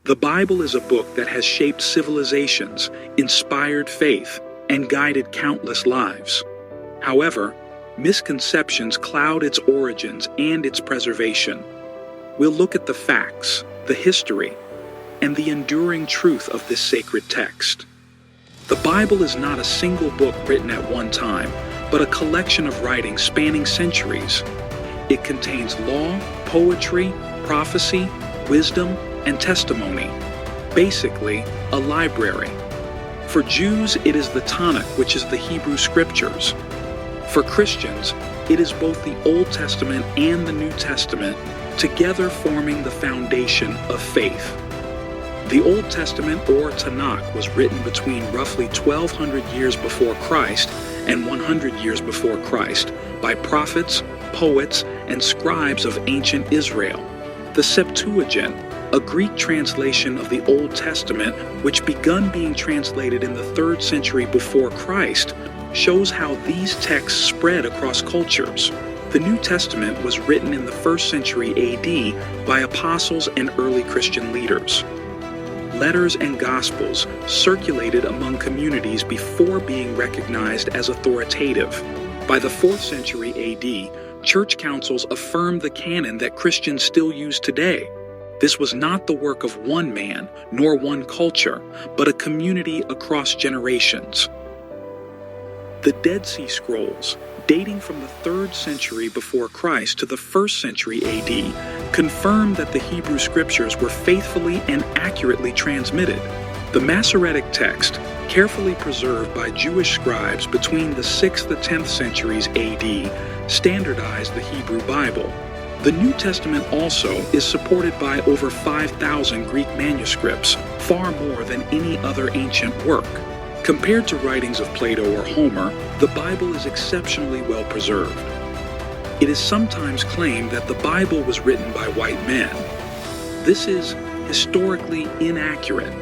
The Bible is a book that has shaped civilizations, inspired faith, and guided countless lives. However, misconceptions cloud its origins and its preservation. We'll look at the facts, the history, and the enduring truth of this sacred text. The Bible is not a single book written at one time, but a collection of writings spanning centuries. It contains law, poetry, prophecy, wisdom, and testimony. Basically, a library. For Jews, it is the Tanakh, which is the Hebrew Scriptures. For Christians, it is both the Old Testament and the New Testament, together forming the foundation of faith. The Old Testament, or Tanakh, was written between roughly 1200 years before Christ and 100 years before Christ by prophets, poets, and scribes of ancient Israel. The Septuagint, a Greek translation of the Old Testament, which began being translated in the 3rd century before Christ, shows how these texts spread across cultures. The New Testament was written in the 1st century AD by apostles and early Christian leaders. Letters and Gospels circulated among communities before being recognized as authoritative. By the 4th century AD, church councils affirmed the canon that Christians still use today. This was not the work of one man, nor one culture, but a community across generations. The Dead Sea Scrolls, dating from the 3rd century before Christ to the 1st century AD, confirm that the Hebrew Scriptures were faithfully and accurately transmitted. The Masoretic text, carefully preserved by Jewish scribes between the 6th to 10th centuries AD, standardized the Hebrew Bible. The New Testament also is supported by over 5,000 Greek manuscripts, far more than any other ancient work. Compared to writings of Plato or Homer, the Bible is exceptionally well preserved. It is sometimes claimed that the Bible was written by white men. This is historically inaccurate.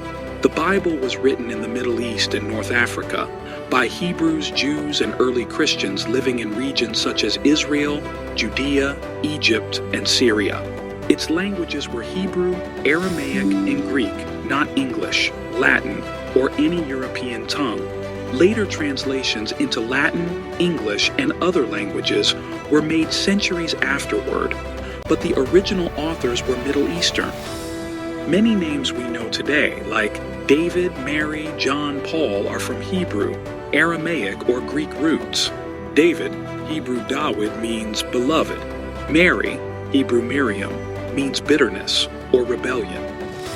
The Bible was written in the Middle East and North Africa by Hebrews, Jews, and early Christians living in regions such as Israel, Judea, Egypt, and Syria. Its languages were Hebrew, Aramaic, and Greek, not English, Latin, or any European tongue. Later translations into Latin, English, and other languages were made centuries afterward, but the original authors were Middle Eastern. Many names we know today, like David, Mary, John, Paul, are from Hebrew, Aramaic, or Greek roots. David, Hebrew Dawid, means beloved. Mary, Hebrew Miriam, means bitterness or rebellion.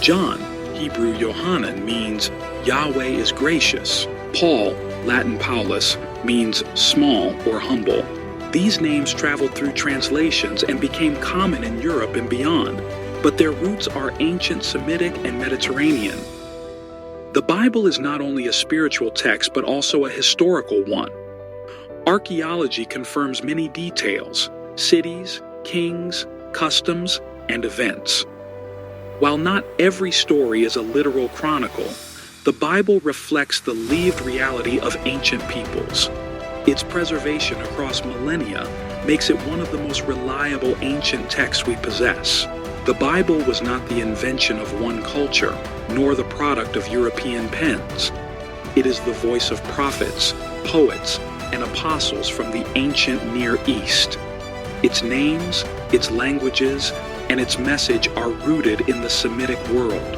John, Hebrew Yohanan, means Yahweh is gracious. Paul, Latin Paulus, means small or humble. These names traveled through translations and became common in Europe and beyond, but their roots are ancient Semitic and Mediterranean. The Bible is not only a spiritual text but also a historical one. Archaeology confirms many details: cities, kings, customs, and events. While not every story is a literal chronicle, the Bible reflects the lived reality of ancient peoples. Its preservation across millennia makes it one of the most reliable ancient texts we possess. The Bible was not the invention of one culture, nor the product of European pens. It is the voice of prophets, poets, and apostles from the ancient Near East. Its names, its languages, and its message are rooted in the Semitic world.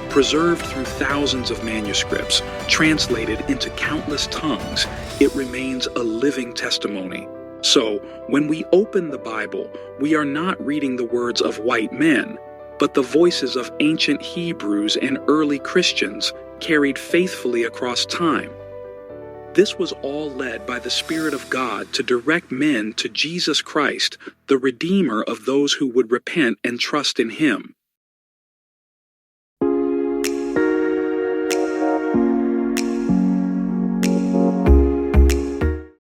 Preserved through thousands of manuscripts, translated into countless tongues, it remains a living testimony. So, when we open the Bible, we are not reading the words of white men, but the voices of ancient Hebrews and early Christians carried faithfully across time. This was all led by the Spirit of God to direct men to Jesus Christ, the Redeemer of those who would repent and trust in Him.